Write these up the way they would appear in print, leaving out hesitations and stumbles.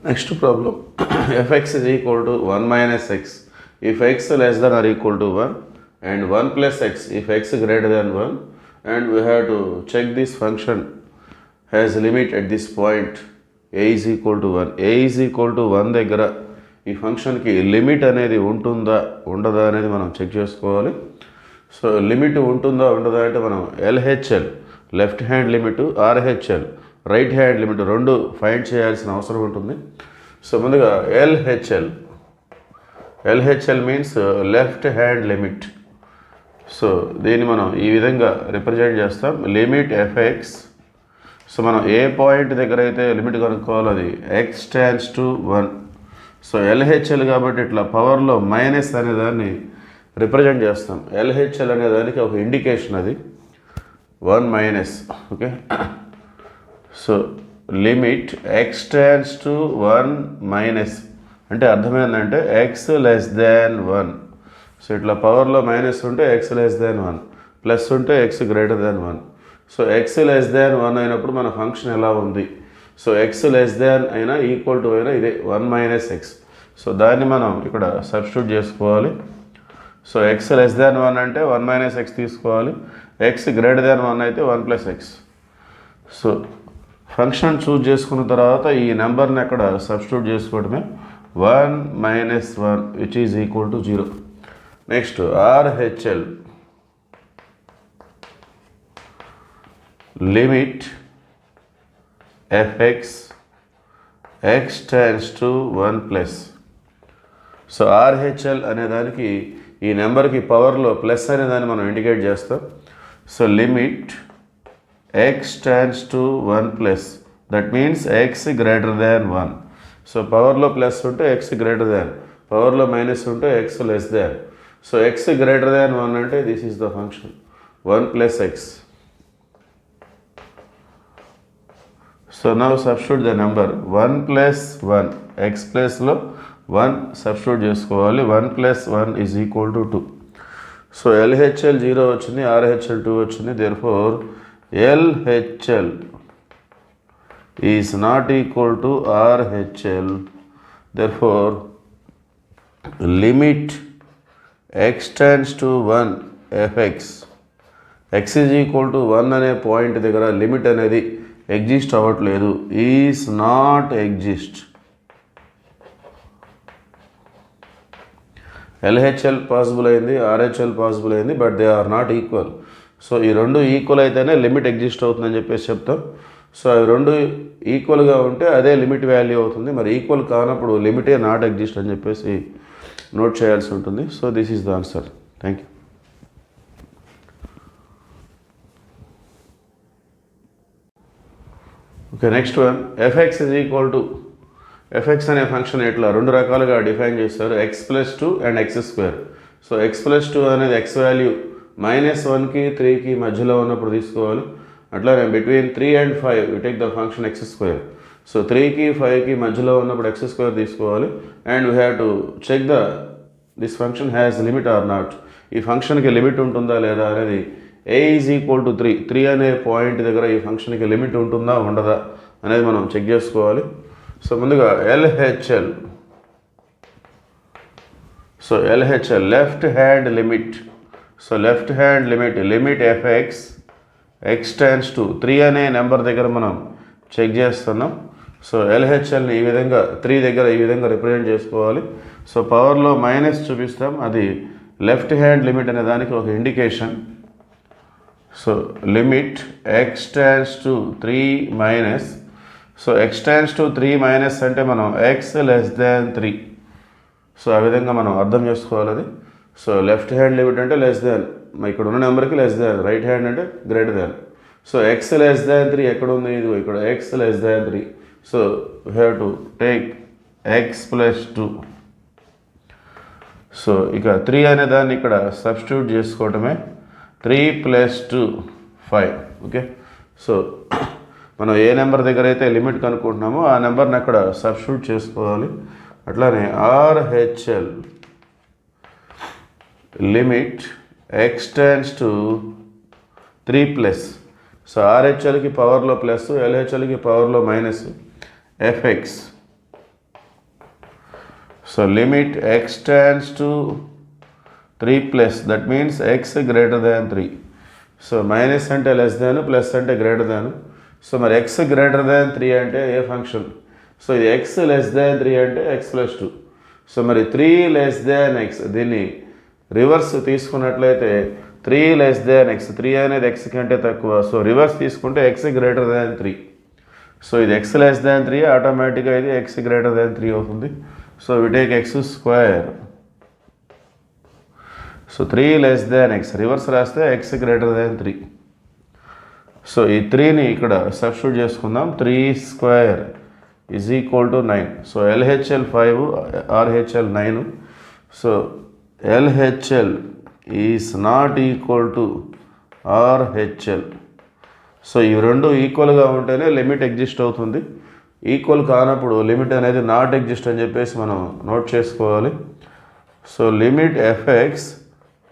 Next problem fx is equal to 1 minus x if x less than or equal to 1 and 1 plus x if x greater than 1, and we have to check this function has limit at this point a is equal to 1. a is equal to 1 దగ్గర ఈ ఫంక్షన్కి limit అనేది ఉంటుందా ఉండదా అనేది మనం check చేసుకోవాలి. So limit ఉంటుందా ఉండదా అంటే మనం LHL left hand limit, RHL right hand limit రెండు ఫైండ్ చేయాల్సిన అవసరం ఉంటుంది. సో ముందుగా LHL means left hand limit. So దీన్ని మనం ఈ విధంగా రిప్రజెంట్ చేస్తాం, లిమిట్ ఎఫ్ఎక్స్. సో మనం ఏ పాయింట్ దగ్గర అయితే లిమిట్ కనుక్కోవాలి అది X tends to 1. So LHL కాబట్టి ఇట్లా పవర్లో మైనస్ అనే దాన్ని రిప్రజెంట్ చేస్తాం. ఎల్హెచ్ఎల్ అనే దానికి ఒక ఇండికేషన్ అది 1 minus. Okay, so limit X tends to 1 minus అంటే అర్థం ఏంటంటే ఎక్స్ లెస్ దాన్ 1. సో ఇట్లా పవర్లో మైనస్ ఉంటే ఎక్స్ లెస్ దాన్ 1, ప్లస్ ఉంటే ఎక్స్ గ్రేటర్ దాన్ 1. సో ఎక్స్ లెస్ దాన్ 1 అయినప్పుడు మన ఫంక్షన్ ఎలా ఉంది? సో ఎక్స్ లెస్ దాన్ అయినా ఈక్వల్ టు అయినా ఇదే 1 మైనస్ ఎక్స్. సో దాన్ని మనం ఇక్కడ సబ్స్టిట్యూట్ చేసుకోవాలి. సో ఎక్స్ లెస్ దాన్ 1 అంటే 1 మైనస్ ఎక్స్ తీసుకోవాలి, ఎక్స్ గ్రేటర్ దాన్ 1 అయితే 1 plus X. So function choose చేసుకున్న తర్వాత ఈ నెంబర్ని అక్కడ సబ్స్టిట్యూట్ చేసుకోవడమే 1 minus 1 which is equal to 0. Next RHL limit fx x tends to 1 plus. So RHL అనే దానికి ఈ నెంబర్కి పవర్లో ప్లస్ అనే దాన్ని మనం ఇండికేట్ చేస్తాం. So limit x tends to 1 plus, that means x greater than 1. So పవర్లో ప్లస్ ఉంటే x గ్రేటర్ దాన్, పవర్లో మైనస్ ఉంటే x less than. So x greater దాన్ 1 అంటే this is the function 1 plus X. So now substitute the number 1 plus 1, X ప్లస్లో 1 substitute చేసుకోవాలి. 1 plus 1 is equal to 2. So LHL 0 వచ్చింది, RHL 2 వచ్చింది. Therefore LHL is not equal to RHL. Therefore limit X tends to 1 FX X is equal to 1 అనే point దగ్గర limit అనేది exist అవ్వట్లేదు, is not exist. LHL possible అయింది, RHL possible అయింది, but they are not equal. So ఈ రెండు equal అయితేనే limit exist అవుతుందని చెప్పేసి చెప్తాం. సో అవి రెండు ఈక్వల్గా ఉంటే అదే లిమిట్ వాల్యూ అవుతుంది. మరి ఈక్వల్ కానప్పుడు లిమిటే నాట్ ఎగ్జిస్ట్ అని చెప్పేసి నోట్ చేయాల్సి ఉంటుంది. So this is the answer. Thank you. Okay, next one FX is equal to, FX అనే ఫంక్షన్ ఇట్లా రెండు రకాలుగా డిఫైన్ చేస్తారు, X plus 2 and X square. So X plus 2 అనేది ఎక్స్ వాల్యూ -1కి 3కి మధ్యలో ఉన్నప్పుడు తీసుకోవాలి. అట్లానే between 3 and 5 you take the function X square. So 3కి 5కి మధ్యలో ఉన్నప్పుడు ఎక్స్ స్క్వేర్ తీసుకోవాలి. And we have to check this function has limit or not. ఈ ఫంక్షన్కి లిమిట్ ఉంటుందా లేదా అనేది a ఈజ్ ఈక్వల్ టు 3 అనే పాయింట్ దగ్గర ఈ ఫంక్షన్కి లిమిట్ ఉంటుందా ఉండదా అనేది మనం చెక్ చేసుకోవాలి. సో ముందుగా LHL. So LHL left hand limit. So left hand limit FX X tends to 3 అనే నెంబర్ దగ్గర మనం చెక్ చేస్తున్నాం. సో ఎల్హెచ్ఎల్ని ఈ విధంగా 3 దగ్గర ఈ విధంగా రిప్రజెంట్ చేసుకోవాలి. సో పవర్లో మైనస్ చూపిస్తాం, అది లెఫ్ట్ హ్యాండ్ లిమిట్ అనే దానికి ఒక indication. So limit X tends to 3 minus. So X tends to 3 minus అంటే మనం ఎక్స్ లెస్ దాన్ 3. సో ఆ విధంగా మనం అర్థం చేసుకోవాలి అది. సో లెఫ్ట్ హ్యాండ్ లిమిట్ అంటే లెస్ దాన్, ఇక్కడ ఉన్న నెంబర్కి లెస్ దాన్, రైట్ హ్యాండ్ అంటే greater than. So X less than 3 ఎక్కడ ఉంది? ఇది ఇక్కడ X less than 3. So we have to take X plus 2. So ఇక 3 అనే దాన్ని ఇక్కడ సబ్స్టిట్యూట్ చేసుకోవటమే, 3 ప్లస్ 2 5. ఓకే, సో మనం ఏ నెంబర్ దగ్గర అయితే లిమిట్ కనుక్కుంటున్నామో ఆ నెంబర్ని అక్కడ సబ్స్టిట్యూట్ చేసుకోవాలి. అట్లానే RHL limit X tends to 3 plus. So ఆర్హెచ్ఎల్కి పవర్లో ప్లస్, ఎల్హెచ్ఎల్కి పవర్లో minus, FX so limit X tends to 3 plus, that means x greater than 3. So minus అంటే లెస్ దాన్, ప్లస్ అంటే గ్రేటర్ దాన్. సో మరి ఎక్స్ గ్రేటర్ దాన్ 3 అంటే ఏ function? So ఇది ఎక్స్ లెస్ దాన్ 3 అంటే ఎక్స్ ప్లస్ 2. సో మరి 3 less than x, దీన్ని reverse తీసుకున్నట్లయితే 3 లెస్ దాన్ ఎక్స్, 3 అనేది ఎక్స్ కంటే తక్కువ. సో రివర్స్ తీసుకుంటే ఎక్స్ గ్రేటర్ దాన్ 3. సో ఇది ఎక్స్ లెస్ దాన్ 3, ఆటోమేటిక్గా ఇది ఎక్స్ గ్రేటర్ దాన్ 3 అవుతుంది. So we take X square. So 3 less than X, reverse రాస్తే ఎక్స్ గ్రేటర్ దాన్ 3. సో ఈ 3ని ఇక్కడ సబ్స్టిట్యూట్ చేసుకుందాం. 3 square is equal to 9. So LHL 5, RHL 9. So LHL is not equal to RHL. So ఇవి రెండు ఈక్వల్గా ఉంటేనే లిమిట్ ఎగ్జిస్ట్ అవుతుంది. ఈక్వల్ కానప్పుడు లిమిట్ అనేది నాట్ ఎగ్జిస్ట్ అని చెప్పేసి మనం నోట్ చేసుకోవాలి. So limit FX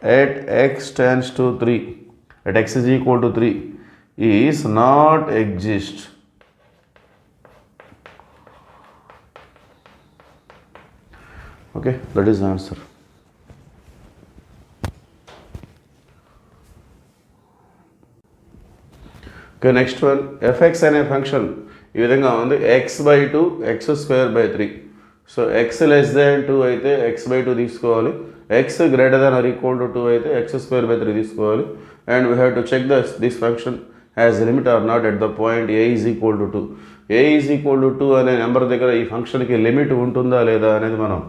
at X tends to 3, at X is equal to 3 is not exist. Okay, that is answer. Okay, next one. FX అనే ఫంక్షన్ ఈ విధంగా ఉంది. x/2 x²/3. So X less దాన్ 2 అయితే x/2 తీసుకోవాలి. X greater than or equal to 2 అయితే x²/3 తీసుకోవాలి. And we have to check this function has limit or not at the point a is equal to 2. a is equal to 2 అనే number దగ్గర ఈ ఫంక్షన్కి limit ఉంటుందా లేదా అనేది మనం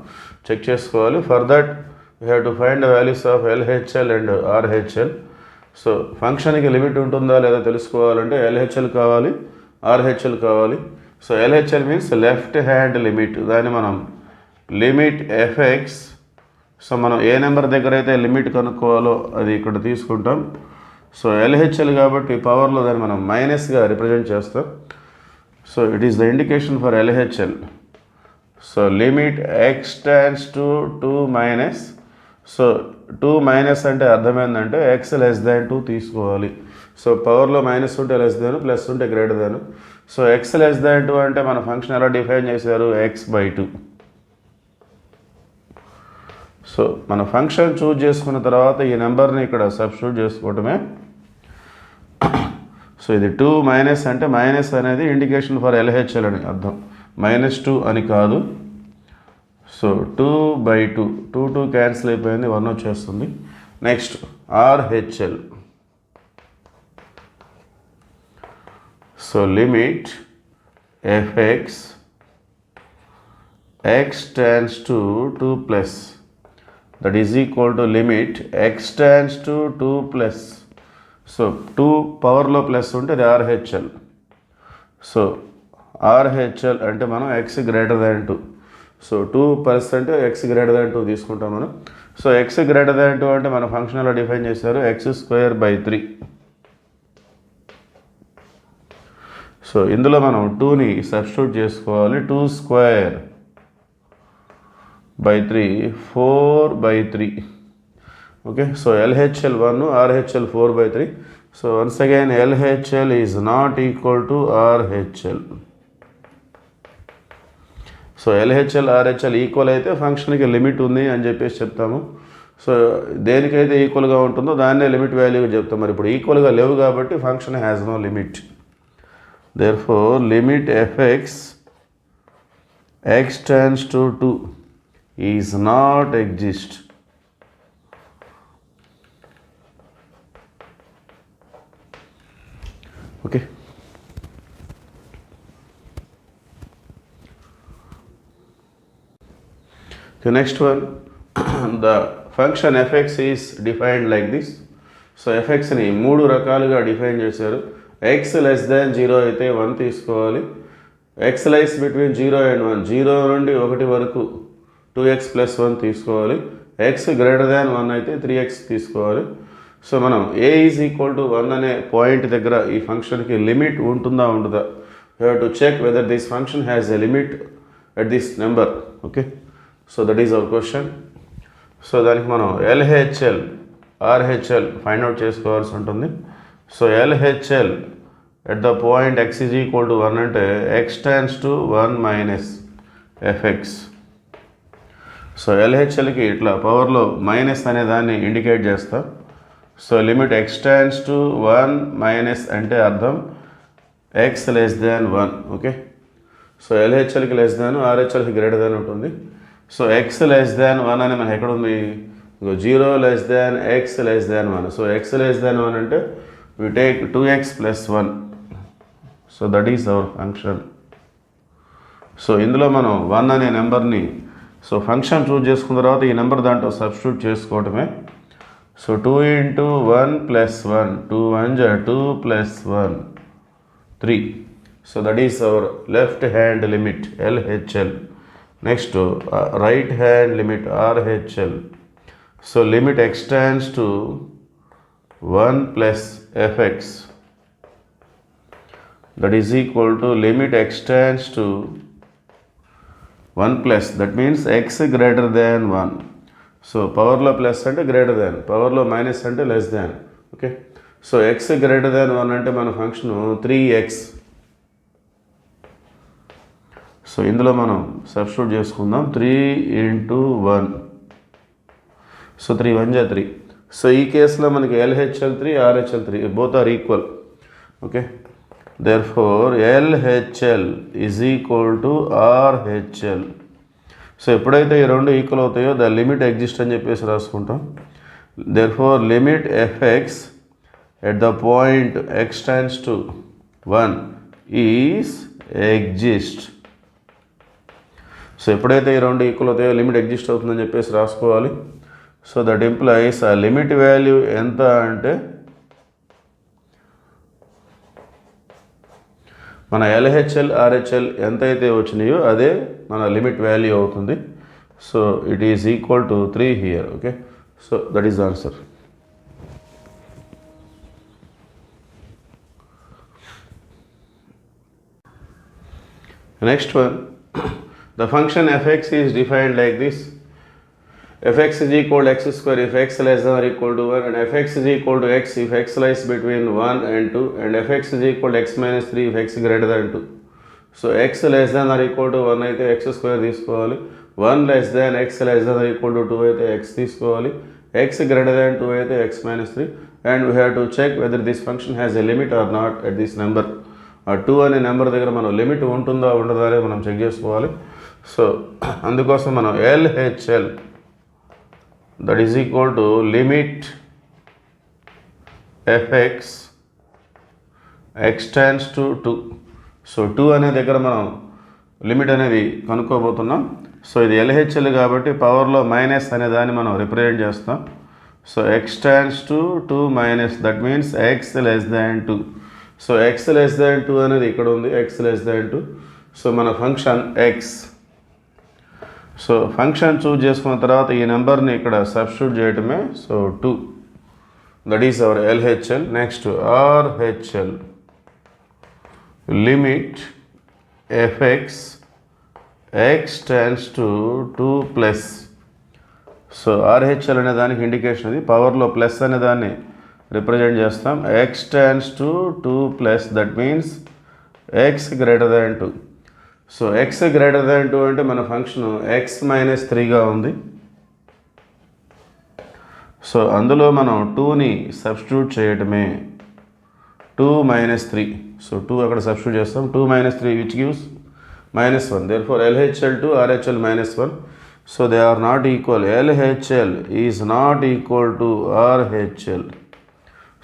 చెక్ చేసుకోవాలి. For that we have to find the values of LHL and RHL. So ఫంక్షన్కి లిమిట్ ఉంటుందా లేదా తెలుసుకోవాలంటే ఎల్హెచ్ఎల్ కావాలి, ఆర్హెచ్ఎల్ కావాలి. So LHL means left hand limit, దాన్ని మనం లిమిట్ ఎఫ్ఎక్స్. సో మనం ఏ నెంబర్ దగ్గర అయితే లిమిట్ కనుక్కోవాలో అది ఇక్కడ తీసుకుంటాం. సో ఎల్హెచ్ఎల్ కాబట్టి పవర్లో దాన్ని మనం మైనస్గా రిప్రజెంట్ చేస్తాం. So it is the indication for LHL. So limit X tends to 2 minus. So 2 minus అంటే అర్థమైందంటే ఎక్స్ లెస్ దాన్ 2 తీసుకోవాలి. సో పవర్లో మైనస్ ఉంటే లెస్ దాన్, ప్లస్ ఉంటే greater than. So X less దాన్ 2 అంటే మన ఫంక్షన్ ఎలా డిఫైన్ చేశారు? x/2. సో మన ఫంక్షన్ చూజ్ చేసుకున్న తర్వాత ఈ నెంబర్ని ఇక్కడ సబ్స్టిట్యూట్ చేసుకోవటమే. సో ఇది 2 మైనస్ అంటే మైనస్ అనేది ఇండికేషన్ ఫర్ ఎల్హెచ్ఎల్ అని అర్థం, -2 అని కాదు. సో 2/2, 2 క్యాన్సిల్ అయిపోయింది, 1 వచ్చేస్తుంది. Next RHL. So limit FX X tends to 2 plus, that is equal to limit X tends to 2 plus. So 2 పవర్లో ప్లస్ ఉంటే అది ఆర్హెచ్ఎల్. సో ఆర్హెచ్ఎల్ అంటే మనం ఎక్స్ గ్రేటర్ దాన్ 2. సో 2% ఎక్స్ గ్రేటర్ దాన్ 2 తీసుకుంటాం మనం. సో ఎక్స్ గ్రేటర్ దాన్ 2 అంటే మన function ఎలా డిఫైన్ చేశారు? x²/3. సో ఇందులో మనం 2ని సబ్స్టిట్యూట్ చేసుకోవాలి. 2²/3 4/3. Okay, so LHL 1, RHL 4/3. So once again LHL is not equal to RHL. So LHL RHL equal అయితే ఫంక్షన్కి లిమిట్ ఉంది అని చెప్పేసి చెప్తాము. సో దేనికైతే ఈక్వల్గా ఉంటుందో దాన్నే లిమిట్ వాల్యూగా చెప్తాం. మరి ఇప్పుడు ఈక్వల్గా లేవు కాబట్టి function has no limit. Therefore limit FX X tends to 2 is not exist. Okay, the next one, the function fx is defined like this. So fxని 3 రకాలుగా డిఫైన్ చేశారు. x లెస్ దాన్ 0 అయితే 1 తీసుకోవాలి. x లైస్ బిట్వీన్ 0 అండ్ 1, 0 నుండి 1 వరకు 2x + 1 తీసుకోవాలి. x greater దాన్ 1 అయితే 3x తీసుకోవాలి. సో మనం a ఈజ్ ఈక్వల్ టు 1 అనే పాయింట్ దగ్గర ఈ ఫంక్షన్కి లిమిట్ ఉంటుందా ఉండదా? You have to check whether this function has a limit at this number. Okay, so that is our question. So దానికి మనం ఎల్హెచ్ఎల్, ఆర్హెచ్ఎల్ ఫైండ్ అవుట్ చేసుకోవాల్సి ఉంటుంది. So LHL at the point x is equal to 1 అంటే x tends to 1 minus FX. So ఎల్హెచ్ఎల్కి ఇట్లా పవర్లో minus అనే దాన్ని ఇండికేట్ చేస్తాం. So limit X tends to 1 minus అంటే అర్థం ఎక్స్ లెస్ దాన్ 1. ఓకే, సో ఎల్హెచ్ఎల్కి లెస్ దాన్, ఆర్హెచ్ఎల్కి గ్రేటర్ దాన్ ఉంటుంది. సో ఎక్స్ లెస్ దాన్ 1 అని మనకి ఎక్కడ ఉంది, 0 లెస్ దాన్ ఎక్స్ లెస్ దాన్ 1. సో ఎక్స్ లెస్ దాన్ 1 అంటే we take 2x plus 1. So that is our function. So ఇందులో మనం 1 అనే నెంబర్ని సో ఫంక్షన్ చూజ్ చేసుకున్న తర్వాత ఈ నెంబర్ దాంట్లో సబ్స్టిట్యూట్ చేసుకోవటమే. So 2 into 1 plus 1, 2 1 2 plus 1 3. So that is our left hand limit LHL. Next right hand limit RHL. So limit X tends to 1 plus fx, that is equal to limit x tends to 1 plus, that means x greater than 1. So power lo plus ante greater than, power lo minus ante less than. Okay, so x greater than 1 ante mana function 3x. So ఇందులో మనం substitute చేసుకుందాం 3 into 1. So 3 1 3. So ఈ కేసులో మనకి LHL 3, RHL 3 both are equal. Okay, therefore LHL is equal to RHL. So ఎప్పుడైతే ఈ రెండు equal అవుతాయో ద లిమిట్ ఎగ్జిస్ట్ అని చెప్పేసి రాసుకుంటాం. Therefore limit fx at the point x tends to 1 is exist. So ఎప్పుడైతే ఈ రెండు ఈక్వల్ అవుతాయో లిమిట్ ఎగ్జిస్ట్ అవుతుందని చెప్పేసి రాసుకోవాలి. సో దట్ ఇంప్లైస్ ఆ లిమిట్ వాల్యూ ఎంత అంటే మన LHL RHL ఎంతైతే వచ్చినాయో అదే మన లిమిట్ వాల్యూ అవుతుంది. So it is equal to 3 here. Okay, so that is answer. Next one, the function fx is defined like this. fx is equal to x square if x less than or equal to 1, and fx is equal to x if x lies between 1 and 2, and fx is equal to x minus 3 if x greater than 2. So x less than or equal to 1 అయితే x square తీసుకోవాలి, 1 less than x less than or equal to 2 అయితే x తీసుకోవాలి, x greater than 2 అయితే x minus 3, and we have to check whether this function has a limit or not at this number. ఆ 2 అనే number దగ్గర మనం limit ఉంటుందా ఉండదా అనేది మనం చెక్ చేసుకోవాలి. సో అందుకోసం మనం LHL that is equal to limit fx x tends to 2. So 2 అనే దగ్గర మనం లిమిట్ అనేది కనుక్కోబోతున్నాం. సో ఇది LHL కాబట్టి పవర్లో మైనస్ అనే దాన్ని మనం రిప్రజెంట్ చేస్తాం. So x tends to 2 minus, that means x less than 2. So x less than 2 అనేది ఇక్కడ ఉంది, x లెస్ దాన్ 2. సో మన function x. So function choose చేసుకున్న తర్వాత ఈ నెంబర్ని ఇక్కడ సబ్స్టిట్యూట్ చేయటమే. So 2, that is our LHL. Next RHL, limit fx x tends to 2 plus. So RHL అనే దానికి ఇండికేషన్ అది, పవర్లో ప్లస్ అనే దాన్ని రిప్రజెంట్ చేస్తాం. x tends to 2 plus, that means x greater than 2. So x greater దాన్ 2 అంటే మన ఫంక్షన్ x మైనస్ 3గా ఉంది. సో అందులో మనం 2ని సబ్స్టిట్యూట్ చేయటమే, 2 మైనస్ 3. సో 2 అక్కడ సబ్స్టిట్యూట్ చేస్తాం, 2 minus 3 which gives -1. Therefore LHL 2, RHL -1. So they are not equal. LHL is not equal to RHL.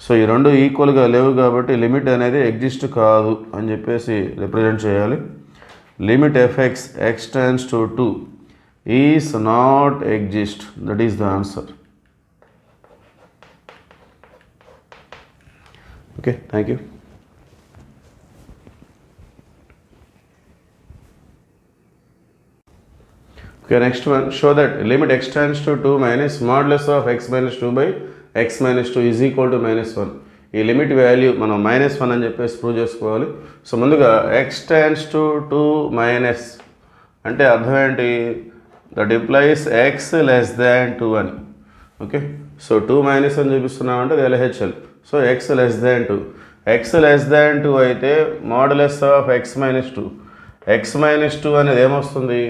So ఈ రెండు ఈక్వల్గా లేవు కాబట్టి లిమిట్ అనేది ఎగ్జిస్ట్ కాదు అని చెప్పేసి రిప్రజెంట్ చేయాలి. Limit fx x tends to 2 is not exist. That is the answer. Okay, thank you. Okay, next one, show that limit x tends to 2 minus modulus of x minus 2 by x minus 2 is equal to -1. ఈ limit value మనం -1 అని చెప్పేసి prove చేసుకోవాలి. So ముందుగా x tends to 2 minus అంటే అర్థం ఏంటి, that implies x less than 2 అని. ఓకే, సో 2 మైనస్ అని చూపిస్తున్నామంటే అది LHL. So x less than 2, x less than 2 అయితే models of x minus 2. x minus 2 అనేది ఏమొస్తుంది,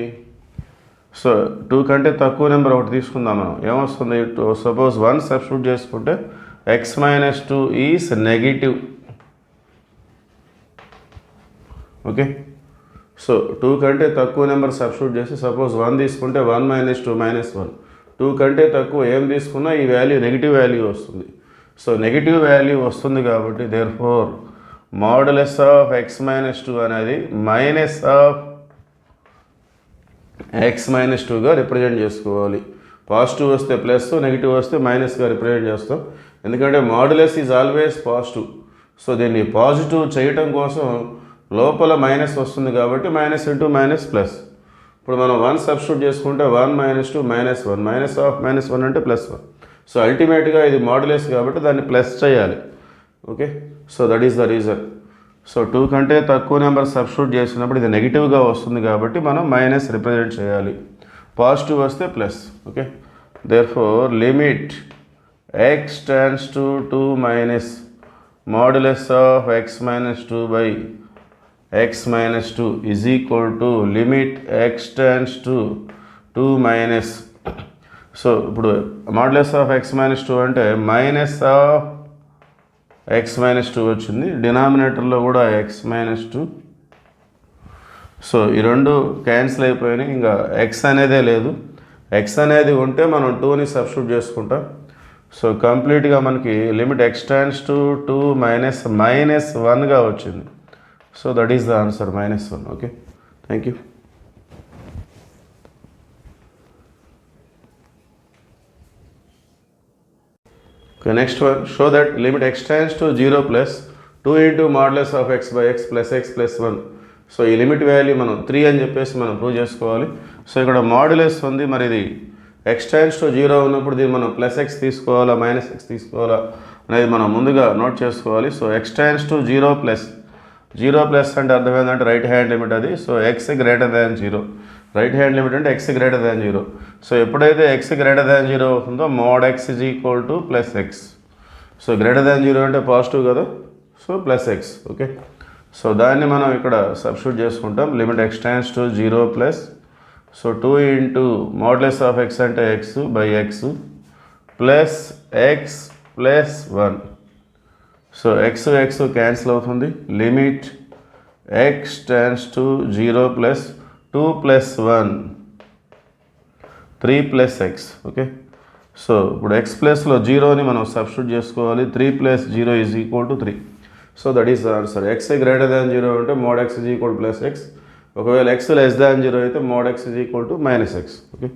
సో 2 కంటే తక్కువ నెంబర్ ఒకటి తీసుకుందాం మనం. ఏమొస్తుంది? సపోజ్ 1 సబ్స్టిట్యూట్ చేసుకుంటే x minus 2 is negative. Okay, so 2 కంటే తక్కువ నెంబర్ సబ్స్టిట్యూట్ చేసి సపోజ్ 1 తీసుకుంటే 1 మైనస్ 2 మైనస్ 1. 2 కంటే తక్కువ ఏం తీసుకున్నా ఈ వాల్యూ నెగిటివ్ వాల్యూ వస్తుంది. సో నెగిటివ్ వాల్యూ వస్తుంది కాబట్టి therefore modulus of x minus 2 అనేది మైనస్ ఆఫ్ x మైనస్ 2గా రిప్రజెంట్ చేసుకోవాలి. పాజిటివ్ వస్తే ప్లస్, నెగిటివ్ వస్తే మైనస్గా రిప్రజెంట్ చేస్తాం. ఎందుకంటే modulus is always positive. So దీన్ని పాజిటివ్ చేయటం కోసం లోపల మైనస్ వస్తుంది కాబట్టి మైనస్ ఇంటూ మైనస్ ప్లస్. ఇప్పుడు మనం 1 సబ్స్టిట్యూట్ చేసుకుంటే 1 minus 2 minus 1, minus of minus 1 అంటే ప్లస్ 1. సో అల్టిమేట్గా ఇది మాడ్యులస్ కాబట్టి దాన్ని ప్లస్ చేయాలి. Okay, so that is the reason. So 2 కంటే తక్కువ నెంబర్ సబ్స్టిట్యూట్ చేసినప్పుడు ఇది నెగిటివ్గా వస్తుంది కాబట్టి మనం మైనస్ రిప్రజెంట్ చేయాలి. పాజిటివ్ వస్తే plus. Okay, therefore limit x tends to 2 minus modulus of x minus 2 by x minus 2 is equal to limit x tends to 2 minus. So ఇప్పుడు మాడ్యులస్ ఆఫ్ x minus 2 అంటే minus of x minus 2 వచ్చింది. డినామినేటర్లో కూడా x minus 2. So ఈ రెండు cancel అయిపోయినాయి. ఇంకా x అనేదే లేదు. x అనేది ఉంటే మనం 2ని సబ్స్టిట్యూట్ చేసుకుంటాం. సో కంప్లీట్గా మనకి limit x tends to 2 minus minus 1గా వచ్చింది. So that is the answer, minus 1. Okay, thank you. Okay, next one, show that limit x tends to 0 plus 2 into modulus of x by x plus x plus 1. So ఈ limit value మనం 3 అని చెప్పేసి మనం prove చేసుకోవాలి. So ఇక్కడ modulus ఉంది, మరి ఇది x tends to 0 ఉన్నప్పుడు దీన్ని మనం ప్లస్ x తీసుకోవాలా మైనస్ x తీసుకోవాలా అనేది మనం ముందుగా నోట్ చేసుకోవాలి. So x tends to 0 plus 0 plus అంటే అర్థం ఏంటంటే రైట్ హ్యాండ్ లిమిట్ అది. So x greater than 0, right hand limit అంటే x గ్రేటర్ దాన్ 0. సో ఎప్పుడైతే x గ్రేటర్ దాన్ 0 అవుతుందో mode x is equal to plus x. So greater than 0 అంటే positive కదా, so plus x. Okay, so దాన్ని మనం ఇక్కడ substitute చేసుకుంటాం. Limit x tends to 0 plus, so 2 into modulus of x అంటే x by x plus x plus 1. So x cancel అవుతుంది. Limit x tends to 0 plus 2 plus 1 3 plus x. Okay, so ఇప్పుడు x ప్లస్లో 0ని మనం substitute చేసుకోవాలి. 3 plus 0 is equal to 3. So that is the answer. x greater than 0 అంటే mod x is equal to plus x. ఒకవేళ x less than 0 అయితే mode x is equal to minus x. Okay.